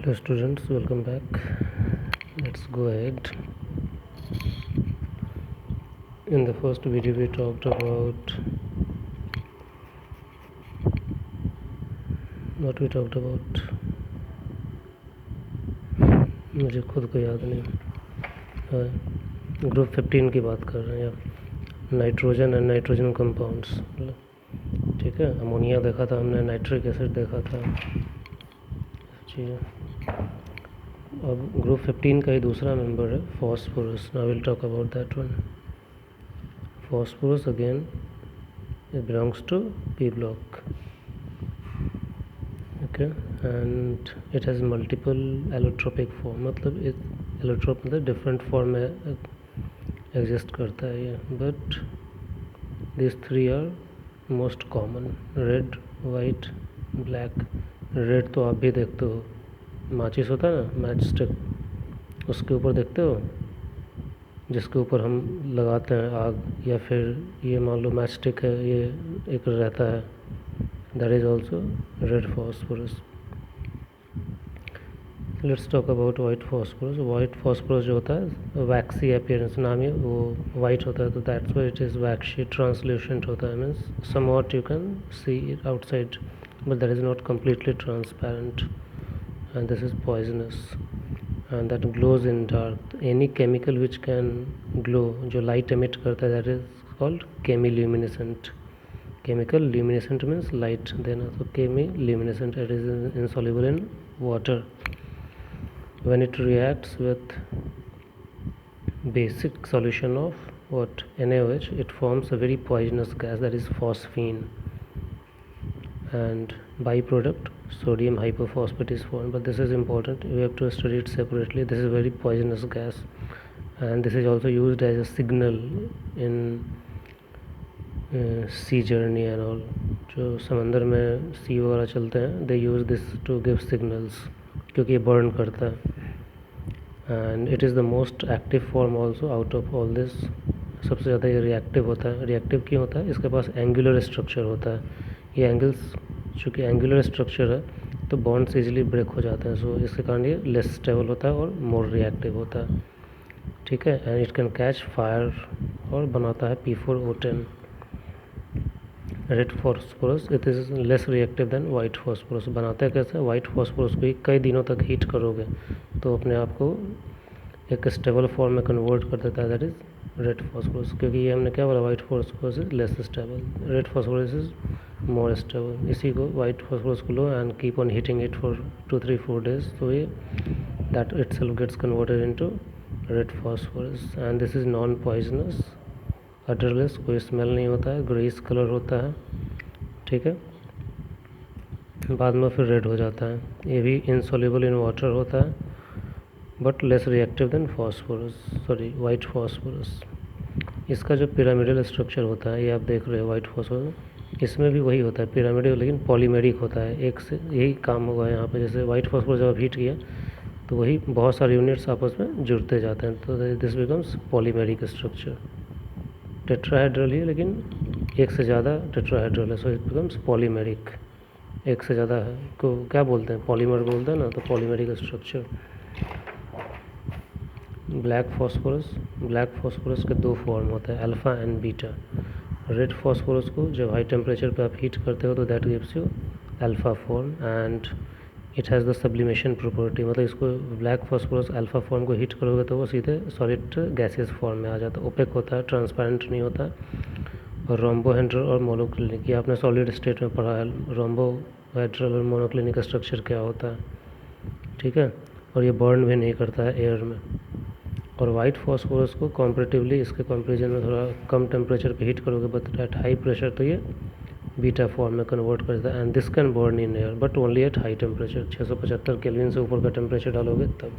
Hello students, welcome back. Let's go ahead. In the first video we talked about what we talked about. मुझे खुद को याद नहीं. Group 15 की बात कर रहे हैं. Nitrogen and nitrogen compounds. ठीक है, अमोनिया देखा था हमने, नाइट्रिक एसिड देखा था. चीज़ें. अब ग्रुप 15 का ही दूसरा मेंबर है phosphorus. Now will talk about that one. Phosphorus again, it belongs to P block. Okay, and it has multiple allotropic form. मतलब इस allotrop मतलब different form में exist करता है ये. But these three are most common: red, white, black. Red तो आप भी देखते हो, माचिस होता है ना, मैच स्टिक, उसके ऊपर देखते हो, जिसके ऊपर हम लगाते हैं आग, या फिर ये मान लो मैच स्टिक है, ये एक रहता है, that is also red phosphorus. Let's talk about white phosphorus. White phosphorus जो होता है वैक्सी अपीयरेंस, नाम ही वो वाइट होता है, तो that's why it is vaccine, translucent होता है. Means somewhat you can see it outside, but that is not completely transparent, and this is poisonous. and that glows in dark. Any chemical which can glow, जो light emit करता है, that is called chemiluminescent. Chemical luminescent means light, then also chemiluminescent. It is insoluble in water. When it reacts with basic solution of what, NaOH, it forms a very poisonous gas, that is phosphine, and byproduct sodium hypophosphate is formed. But this is important, we have to study it separately. This is a very poisonous gas, and this is also used as a signal in sea journey and all. जो समंदर में सी वगैरह चलते हैं, they use this to give signals, क्योंकि ये burn करता है. and it is the most active form also out of all this. सबसे ज़्यादा ये रिएक्टिव होता है. रिएक्टिव क्यों होता है? इसके पास एंगुलर स्ट्रक्चर होता है. ये एंगल्स, चूँकि एंगुलर स्ट्रक्चर है, तो बॉन्ड्स इजीली ब्रेक हो जाते हैं. सो इसके कारण ये लेस स्टेबल होता है और मोर रिएक्टिव होता है. ठीक है, and it can catch fire और बनाता है P4O10. Red phosphorus, it is less reactive than white phosphorus. बनाता है कैसे? वाइट फॉस्फोरस को कई दिनों तक हीट करोगे तो अपने आप को एक स्टेबल फॉर्म में कन्वर्ट कर देता है, दैट इज़ रेड फॉस्फोरस. क्योंकि ये हमने क्या बोला, white phosphorus is less stable, red phosphorus is more stable. इसी को वाइट फॉस्फोरस को लो and keep on heating it for 2-3-4 days, तो ये that itself gets converted into red phosphorus. And this is non poisonous, odourless, कोई smell नहीं होता है, ग्रेस कलर होता है. ठीक है, बाद में फिर रेड हो जाता है. ये भी इनसॉल्युबल इन वाटर होता है, but less reactive than white phosphorus. इसका जो पिरामिडल स्ट्रक्चर होता है, ये आप देख रहे हो वाइट फॉस्फोरस, इसमें भी वही होता है पिरामिडल, लेकिन पॉलीमेरिक होता है. एक से यही काम होगा यहाँ पे. जैसे वाइट फॉस्फोरस जब आप हीट किया तो वही बहुत सारे यूनिट्स आपस में जुड़ते जाते हैं, तो this becomes polymeric structure. Tetrahedral ही, लेकिन एक से ज़्यादा टेट्राहेड्रल है, सो इट बिकम्स पॉलीमेरिक. एक से ज़्यादा है को क्या बोलते हैं, पॉलीमर बोलते हैं ना, तो पॉलीमेरिक स्ट्रक्चर. ब्लैक फॉस्फोरस के दो फॉर्म होते हैं, alpha and beta. Red phosphorus को जब हाई टेम्परेचर पे आप हीट करते हो तो that gives you alpha form, and it has the sublimation property. मतलब इसको ब्लैक फॉस्फोरस अल्फ़ा फॉर्म को हीट करोगे तो वो सीधे सॉलिड गैसेस फॉर्म में आ जाता है. ओपेक होता है, ट्रांसपेरेंट नहीं होता. और रोम्बोहेड्रल और मोनोक्लिनिक, ये आपने सॉलिड स्टेट में पढ़ा है. रोम्बोहेड्रल और मोनोक्लिनिक स्ट्रक्चर क्या होता है, ठीक है. और ये बर्न भी नहीं करता है एयर में. और वाइट फॉस्फोरस को कॉम्परेटिवली इसके कंपेरिजन में थोड़ा कम टेम्परेचर पे हीट करोगे, बट एट हाई प्रेशर तो ये बीटा फॉर्म में कन्वर्ट कर देता है. And this can burn in air, but only at high temperature. 675 kelvin से ऊपर का टेम्परेचर डालोगे तब.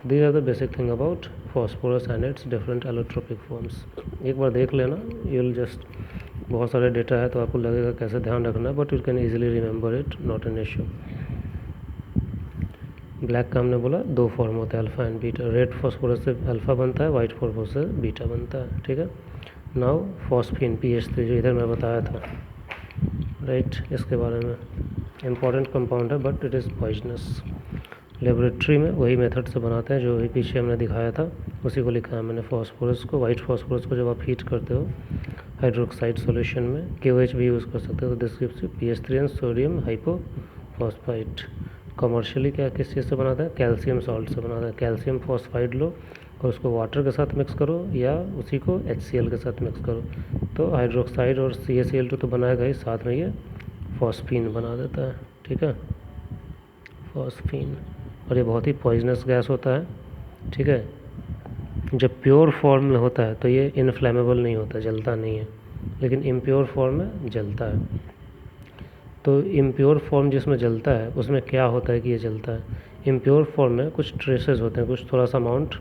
These are the basic thing about phosphorus and its different allotropic forms. एक बार देख लेना, यू विल जस्ट, बहुत सारे डेटा है तो आपको लगेगा कैसे ध्यान रखना है, but you can easily remember it, not an issue. Black का हमने बोला दो फॉर्म होता है, alpha and beta. Red phosphorus से अल्फ़ा बनता है, वाइट फॉस्फोरस से बीटा बनता है. ठीक है. नाउ फॉस्फीन, PH3, जो इधर मैं बताया था, राइट, इसके बारे में. इम्पॉर्टेंट कंपाउंड है but it is poisonous. Laboratory में वही मेथड से बनाते हैं जो अभी पीछे हमने दिखाया था, उसी को लिखा है मैंने। फास्फोरस को, वाइट फास्फोरस को जब आप हीट करते हो हाइड्रोक्साइड सॉल्यूशन में, KOH भी यूज़ कर सकते हो, तो this gives you PH3 and sodium hypophosphite. Commercially क्या किस चीज़ से बनाते हैं? कैल्शियम सॉल्ट से बनाते हैं। कैल्शियम फॉस्फाइड लो और उसको वाटर के साथ मिक्स करो या उसी को HCl के साथ मिक्स करो, तो हाइड्रोक्साइड और CaCl2 तो बनाएगा ही, साथ में ये फॉस्फीन बना देता है। ठीक है, फॉस्फीन। और ये बहुत ही पॉइजनस गैस होता है। ठीक है, जब प्योर फॉर्म में होता है तो ये इनफ्लेमेबल नहीं होता, जलता नहीं है, लेकिन इम्प्योर फॉर्म में जलता है। तो इम्प्योर फॉर्म जिसमें जलता है उसमें क्या होता है कि ये जलता है? इम्प्योर फॉर्म में कुछ ट्रेसेस होते हैं, कुछ थोड़ा सा अमाउंट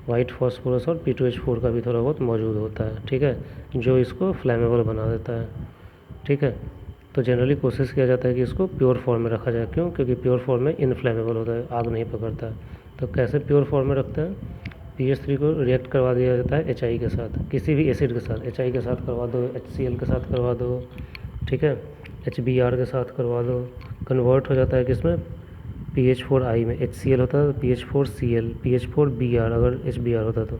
वाइट फास्फोरस और P2H4 का भी थोड़ा बहुत मौजूद होता है। ठीक है, जो इसको फ्लेमेबल बना देता है। ठीक है, तो जनरली कोशिश किया जाता है कि इसको प्योर फॉर्म में रखा जाए। क्यों? क्योंकि प्योर फॉर्म में इनफ्लेमेबल होता है, आग नहीं पकड़ता है। तो कैसे प्योर फॉर्म में रखते हैं? PH3 को रिएक्ट करवा दिया जाता है HI के साथ, किसी भी एसिड के साथ। HI के साथ करवा दो, HCl के साथ करवा दो, ठीक है, HBr के साथ करवा दो, कन्वर्ट हो जाता है किसमें? PH4I में। HCl होता है तो PH4Cl, PH4Br अगर HBr होता तो।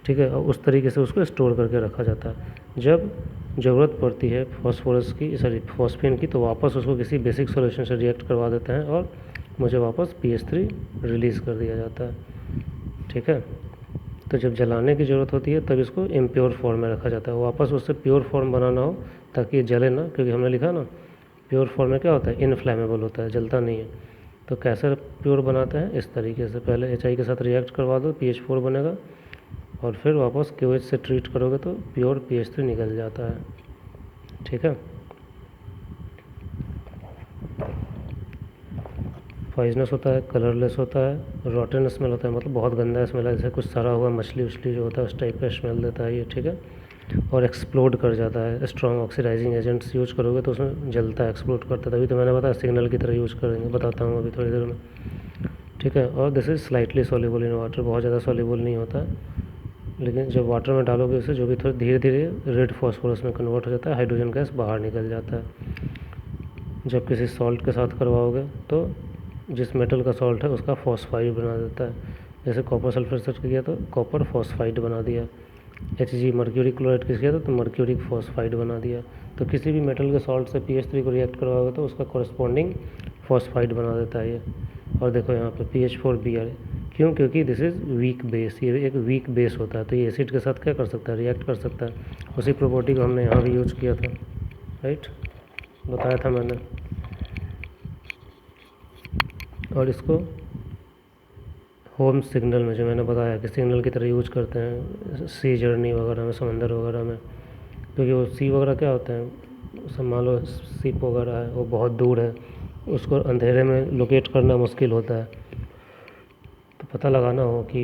ठीक है, और उस तरीके से उसको स्टोर करके रखा जाता है। जब ज़रूरत पड़ती है फॉस्फीन की, तो वापस उसको किसी बेसिक सॉल्यूशन से रिएक्ट करवा देते हैं और मुझे वापस PH3 रिलीज़ कर दिया जाता है। ठीक है, तो जब जलाने की ज़रूरत होती है तब इसको इम्प्योर फॉर्म में रखा जाता है, वापस उससे प्योर फॉर्म बनाना हो ताकि ये जले ना, क्योंकि हमने लिखा ना प्योर फॉर्म में क्या होता है? इनफ्लेमेबल होता है, जलता नहीं है। तो कैसे प्योर बनाते हैं? इस तरीके से, पहले HI के साथ रिएक्ट करवा दो, PH4 बनेगा, और फिर वापस KOH से ट्रीट करोगे तो प्योर PH3 निकल जाता है। ठीक है, पॉइजनस होता है, कलरलेस होता है, रॉटन स्मेल होता है, मतलब बहुत गंदा स्मेल है, जैसे कुछ सड़ा हुआ मछली उछली जो होता है उस टाइप का स्मेल देता है ये। ठीक है, और एक्सप्लोड कर जाता है। स्ट्रॉन्ग ऑक्सीडाइजिंग एजेंट्स यूज करोगे तो उसमें जलता है, एक्सप्लोड करता है, तभी तो मैंने बताया सिग्नल की तरह यूज करेंगे, बताता हूँ अभी थोड़ी देर में। ठीक है, और this is slightly soluble in water, बहुत ज़्यादा सॉल्युबल नहीं होता है, लेकिन जब वाटर में डालोगे उसे जो भी थोड़ा धीरे धीरे रेड फॉस्फोरस में कन्वर्ट हो जाता है, हाइड्रोजन गैस बाहर निकल जाता है। जब किसी सॉल्ट के साथ करवाओगे तो जिस मेटल का सॉल्ट है उसका फॉस्फाइड बना देता है। जैसे कॉपर सल्फर से किया तो कॉपर फॉस्फाइड बना दिया, Hg मर्क्यूरी क्लोराइड किस किया तो मर्क्यूरिक फॉस्फाइड बना दिया। तो किसी भी मेटल के सॉल्ट से PH3 को रिएक्ट करवाओगे तो उसका कॉरस्पॉन्डिंग फॉस्फाइड बना देता है ये। और देखो यहाँ पे PH4Br, क्यों? क्योंकि दिस इज़ वीक बेस, ये एक वीक बेस होता है, तो ये एसिड के साथ क्या कर सकता है? रिएक्ट कर सकता है। उसी प्रॉपर्टी को हमने यहाँ भी यूज़ किया था, राइट, बताया था मैंने। और इसको होम सिग्नल में, जो मैंने बताया कि सिग्नल की तरह यूज करते हैं सी जर्नी वगैरह में, समंदर वगैरह में, क्योंकि वो सी वगैरह क्या होते हैं, सब मान लो शिप वगैरह है वो बहुत दूर है, उसको अंधेरे में लोकेट करना मुश्किल होता है, तो पता लगाना हो कि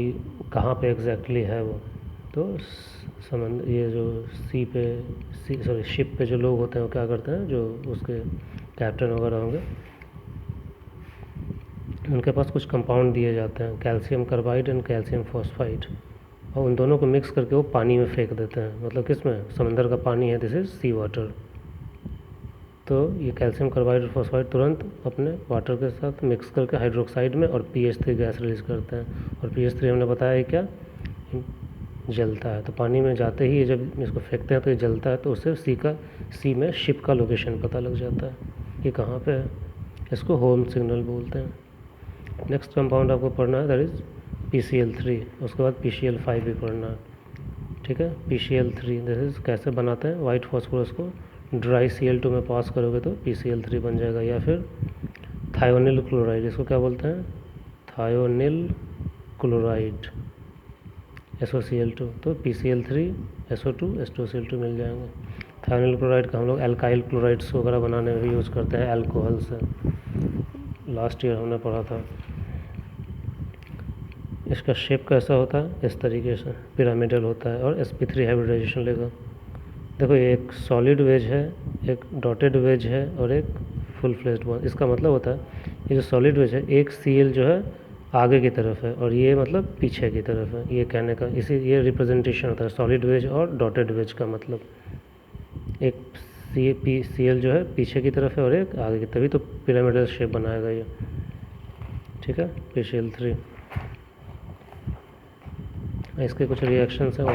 कहाँ पे एग्जैक्टली है वो, तो समंदर, ये जो शिप पे जो लोग होते हैं वो क्या करते हैं, जो उसके कैप्टन वगैरह होंगे उनके पास कुछ कंपाउंड दिए जाते हैं, calcium carbide and calcium phosphide, और उन दोनों को मिक्स करके वो पानी में फेंक देते हैं, मतलब किस में? समंदर का पानी है, दिस इज सी वाटर। तो ये कैल्शियम कार्बाइड और फॉस्फाइड तुरंत अपने वाटर के साथ मिक्स करके हाइड्रोक्साइड में और PH3 गैस रिलीज़ करते हैं, और PH3 हमने बताया है क्या? जलता है। तो पानी में जाते ही जब इसको फेंकते हैं तो ये जलता है, तो उससे सी में शिप का लोकेशन पता लग जाता है कि कहाँ पे है। इसको होम सिग्नल बोलते हैं। नेक्स्ट कंपाउंड आपको पढ़ना है, दैट इज़ PCl3, उसके बाद PCl5 भी पढ़ना है। ठीक है, PCl3 दिस इज कैसे बनाते हैं? वाइट फॉस्फोरस को ड्राई Cl2 में पास करोगे तो PCl3 बन जाएगा, या फिर थायोनिल क्लोराइड, इसको क्या बोलते हैं? थायोनिल क्लोराइड, SOCl2, तो PCl3 SO2 H2Cl2 मिल जाएंगे। थायोनिल क्लोराइड का हम लोग एल्काइल क्लोराइड्स वगैरह बनाने में भी यूज़ करते हैं अल्कोहल से, लास्ट ईयर हमने पढ़ा था। इसका शेप कैसा होता है? इस तरीके से पिरामिडल होता है, और sp3 हाइब्रिडाइजेशन लेगा। देखो ये एक सॉलिड वेज है, एक डॉटेड वेज है, और एक फुल फ्लेज्ड वन। इसका मतलब होता है ये जो सॉलिड वेज है, एक Cl जो है आगे की तरफ है और ये मतलब पीछे की तरफ है, ये कहने का ये रिप्रेजेंटेशन होता है सॉलिड वेज और डॉटेड वेज का। मतलब एक Cl जो है पीछे की तरफ है और एक आगे की, तभी तो पिरामिडल शेप बनाएगा ये। ठीक है, PCl3। इसके कुछ रिएक्शंस हैं,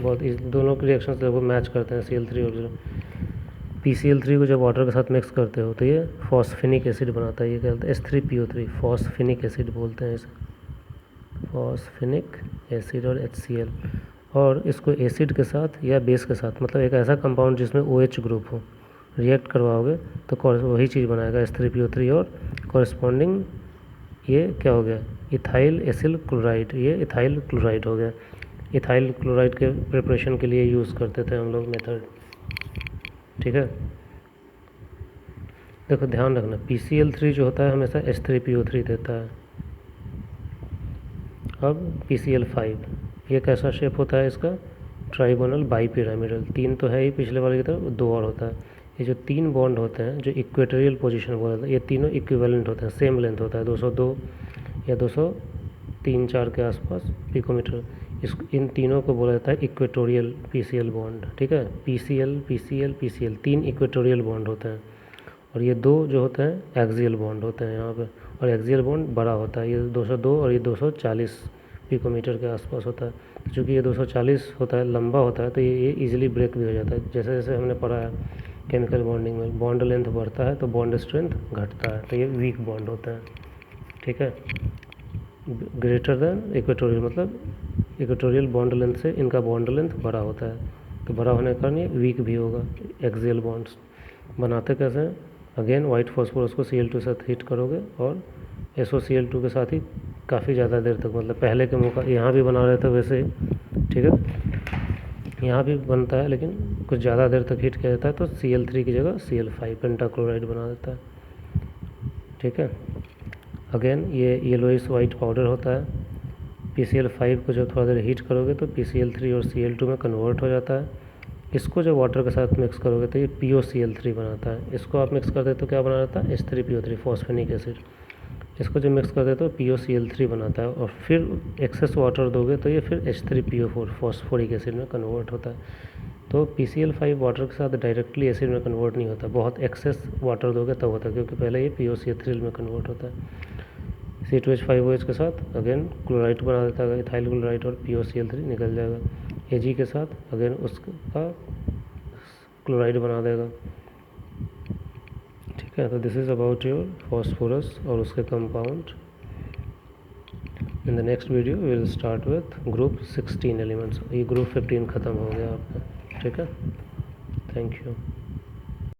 बहुत दोनों के रिएक्शंस लगभग मैच करते हैं, Cl3 और PCl3 को जब वाटर के साथ मिक्स करते हो तो ये फॉस्फेनिक एसिड बनाता है। ये क्या बोलते हैं, H3PO3, फॉस्फेनिक एसिड बोलते हैं इसे, फॉस्फेनिक एसिड और HCl। और इसको एसिड के साथ या बेस के साथ, मतलब एक ऐसा कंपाउंड जिसमें OH ग्रुप हो, रिएक्ट करवाओगे तो वही चीज़ बनाएगा, H3PO3, और कॉरस्पॉन्डिंग ये क्या हो गया, इथाइल एसिल क्लोराइड, ये इथाइल क्लोराइड हो गया। इथाइल क्लोराइड के प्रिपरेशन के लिए यूज़ करते थे हम लोग मेथड, ठीक है। देखो ध्यान रखना, PCl3 जो होता है हमेशा H3PO3 देता है। अब PCl5, ये कैसा शेप होता है इसका, ट्राइगोनल बाईपिरामिडल, 3 तो है ही पिछले वाले की तरफ, 2 और होता है। ये जो 3 बॉन्ड होते हैं जो इक्वेटोरियल पोजीशन बोला था, ये तीनों इक्विवेलेंट होते हैं, सेम लेंथ होता है, 202 या 203-4 के आसपास पिकोमीटर। इन तीनों को बोला जाता है इक्वेटोरियल PCl बॉन्ड, ठीक है। PCl 3 इक्वेटोरियल बॉन्ड होते हैं, और ये 2 जो होते हैं एक्सियल बॉन्ड होते हैं यहाँ पे, और एक्सियल बॉन्ड बड़ा होता है, ये 202 और ये 240 पिकोमीटर के आसपास होता है। चूँकि ये 240 होता है, लंबा होता है, तो ये इजीली ब्रेक भी हो जाता है। जैसे जैसे हमने पढ़ा है केमिकल बॉन्डिंग में, बॉन्ड लेंथ बढ़ता है तो बॉन्ड स्ट्रेंथ घटता है, तो ये वीक बॉन्ड होता है, ठीक है। ग्रेटर देन इक्वेटोरियल, मतलब इक्वेटोरियल बॉन्ड लेंथ से इनका बॉन्ड लेंथ बड़ा होता है, तो बड़ा होने के कारण ये वीक भी होगा। एक्सियल बॉन्ड्स बनाते कैसे हैं, अगेन वाइट फॉस्फोरस को Cl2 के साथ हीट करोगे और SOCl2 के साथ ही काफ़ी ज़्यादा देर तक, मतलब पहले के मौका यहाँ भी बना रहे थे वैसे ही, ठीक है, यहाँ भी बनता है लेकिन कुछ ज़्यादा देर तक हीट किया जाता है, तो Cl3 की जगह Cl5 पेंटाक्लोराइड बना देता है, ठीक है। अगेन ये येलोइश वाइट पाउडर होता है। PCl5 को जब थोड़ा देर हीट करोगे तो PCl3 और Cl2 में कन्वर्ट हो जाता है। इसको जब वाटर के साथ मिक्स करोगे तो ये POCl3 बनाता है। इसको आप मिक्स कर दे तो क्या बना देता है, H3PO3, फॉस्फेनिक एसिड। इसको जब मिक्स कर दे तो POCl3 बनाता है, और फिर एक्सेस वाटर दोगे तो ये फिर H3PO4, फॉस्फोरिक एसिड में कन्वर्ट होता है। तो PCl5 वाटर के साथ डायरेक्टली एसिड में कन्वर्ट नहीं होता, बहुत एक्सेस वाटर दोगे तब होता है, क्योंकि पहले ये POCl3 में कन्वर्ट होता है। C2H5OH के साथ अगेन क्लोराइड बना देता है, इथाइल क्लोराइड, और POCl3 निकल जाएगा। Ag के साथ अगेन उसका क्लोराइड बना देगा, ठीक है। तो this is about your phosphorus और उसके compound. In the next video we will start with group 16 elements. ये ग्रुप 15 ख़त्म हो गया आपका, ठीक है। Thank you.